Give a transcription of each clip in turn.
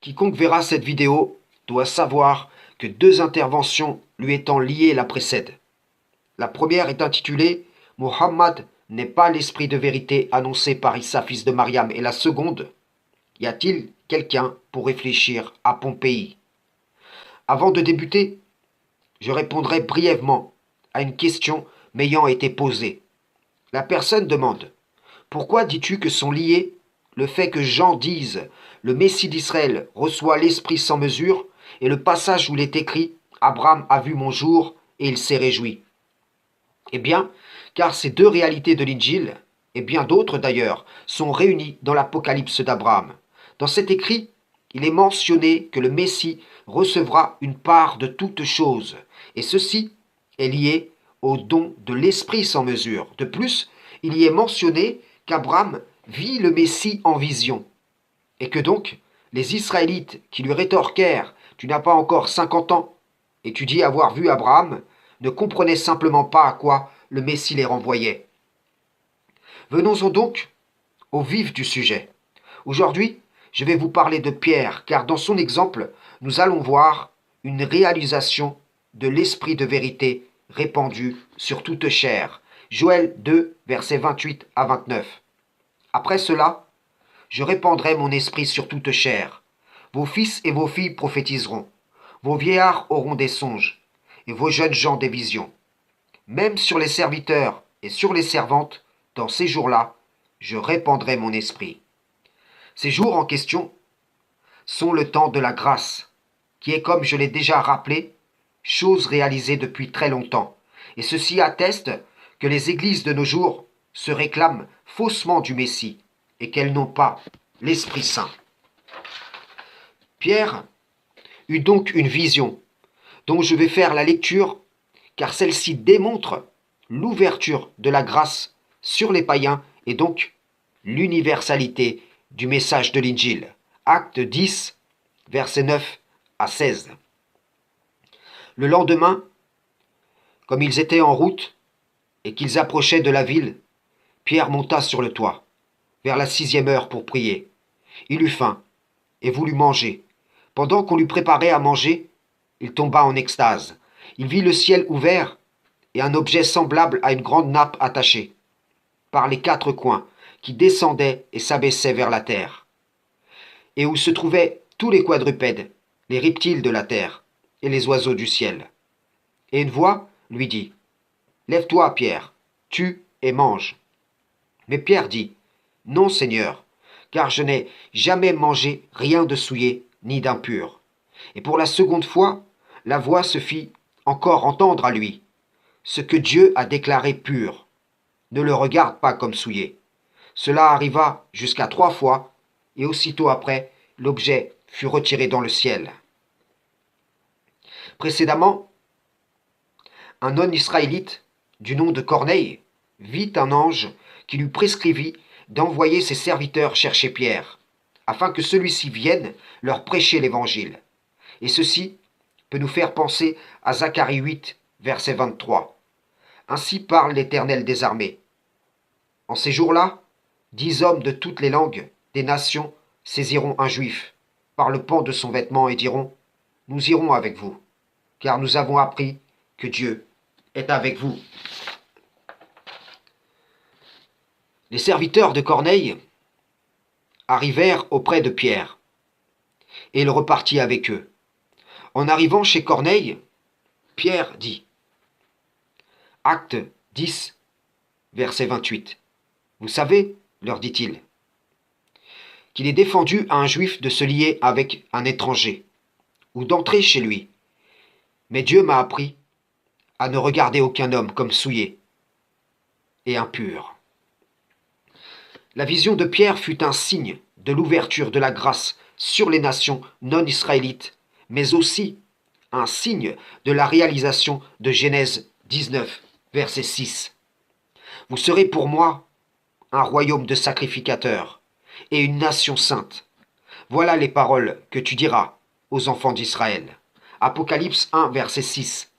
Quiconque verra cette vidéo doit savoir que deux interventions lui étant liées la précèdent. La première est intitulée « Muhammad n'est pas l'esprit de vérité annoncé par Issa fils de Mariam » et la seconde « Y a-t-il quelqu'un pour réfléchir à Pompéi ?» Avant de débuter, je répondrai brièvement à une question m'ayant été posée. La personne demande « Pourquoi dis-tu que sont liés le fait que Jean dise « Le Messie d'Israël reçoit l'Esprit sans mesure » et le passage où il est écrit « Abraham a vu mon jour et il s'est réjoui ». Eh bien, car ces deux réalités de l'Injil, et bien d'autres d'ailleurs, sont réunies dans l'Apocalypse d'Abraham. Dans cet écrit, il est mentionné que le Messie recevra une part de toutes choses, et ceci est lié au don de l'Esprit sans mesure. De plus, il y est mentionné qu'Abraham vit le Messie en vision, et que donc les Israélites qui lui rétorquèrent « Tu n'as pas encore 50 ans, et tu dis avoir vu Abraham », ne comprenaient simplement pas à quoi le Messie les renvoyait. Venons-en donc au vif du sujet. Aujourd'hui, je vais vous parler de Pierre, car dans son exemple, nous allons voir une réalisation de l'esprit de vérité répandu sur toute chair. Joël 2, versets 28 à 29. Après cela, je répandrai mon esprit sur toute chair. Vos fils et vos filles prophétiseront. Vos vieillards auront des songes, et vos jeunes gens des visions. Même sur les serviteurs et sur les servantes, dans ces jours-là, je répandrai mon esprit. Ces jours en question sont le temps de la grâce, qui est, comme je l'ai déjà rappelé, chose réalisée depuis très longtemps. Et ceci atteste que les églises de nos jours se réclament faussement du Messie et qu'elles n'ont pas l'Esprit Saint. Pierre eut donc une vision dont je vais faire la lecture car celle-ci démontre l'ouverture de la grâce sur les païens et donc l'universalité du message de l'Injil. Acte 10, versets 9 à 16. Le lendemain, comme ils étaient en route et qu'ils approchaient de la ville, Pierre monta sur le toit, vers la 6e heure pour prier. Il eut faim et voulut manger. Pendant qu'on lui préparait à manger, il tomba en extase. Il vit le ciel ouvert et un objet semblable à une grande nappe attachée par les 4 coins qui descendait et s'abaissait vers la terre, et où se trouvaient tous les quadrupèdes, les reptiles de la terre et les oiseaux du ciel. Et une voix lui dit « Lève-toi, Pierre, tue et mange. » Mais Pierre dit « Non, Seigneur, car je n'ai jamais mangé rien de souillé ni d'impur. » Et pour la seconde fois, la voix se fit encore entendre à lui. « Ce que Dieu a déclaré pur, ne le regarde pas comme souillé. » Cela arriva jusqu'à 3 fois, et aussitôt après, l'objet fut retiré dans le ciel. Précédemment, un non-israélite du nom de Corneille vit un ange qui lui prescrivit d'envoyer ses serviteurs chercher Pierre, afin que celui-ci vienne leur prêcher l'Évangile. Et ceci peut nous faire penser à Zacharie 8, verset 23. Ainsi parle l'Éternel des armées. En ces jours-là, 10 hommes de toutes les langues des nations saisiront un juif par le pan de son vêtement et diront « Nous irons avec vous, car nous avons appris que Dieu est avec vous. » Les serviteurs de Corneille arrivèrent auprès de Pierre, et il repartit avec eux. En arrivant chez Corneille, Pierre dit « Acte 10, verset 28. Vous savez, leur dit-il, qu'il est défendu à un juif de se lier avec un étranger, ou d'entrer chez lui. Mais Dieu m'a appris à ne regarder aucun homme comme souillé et impur. » La vision de Pierre fut un signe de l'ouverture de la grâce sur les nations non israélites, mais aussi un signe de la réalisation de Genèse 19, verset 6. « Vous serez pour moi un royaume de sacrificateurs et une nation sainte. Voilà les paroles que tu diras aux enfants d'Israël. » Apocalypse 1, verset 6.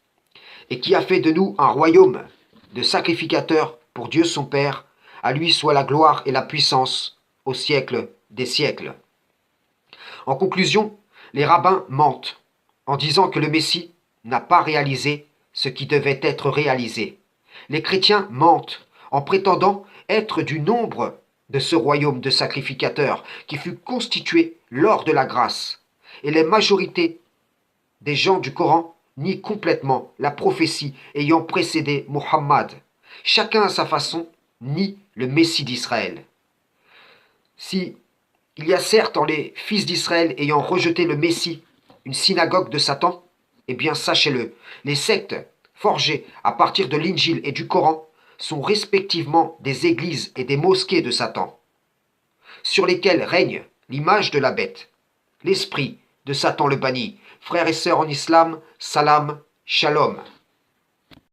Et qui a fait de nous un royaume de sacrificateurs pour Dieu son Père, à lui soit la gloire et la puissance au siècle des siècles. En conclusion, les rabbins mentent en disant que le Messie n'a pas réalisé ce qui devait être réalisé. Les chrétiens mentent en prétendant être du nombre de ce royaume de sacrificateurs qui fut constitué lors de la grâce. Et les majorités des gens du Coran nient complètement la prophétie ayant précédé Muhammad. Chacun à sa façon nie le Messie d'Israël. Si il y a certes en les fils d'Israël ayant rejeté le Messie une synagogue de Satan, eh bien sachez-le, les sectes forgées à partir de l'Injil et du Coran sont respectivement des églises et des mosquées de Satan, sur lesquelles règne l'image de la bête, l'esprit de Satan le banni. Frères et sœurs en islam, salam, shalom.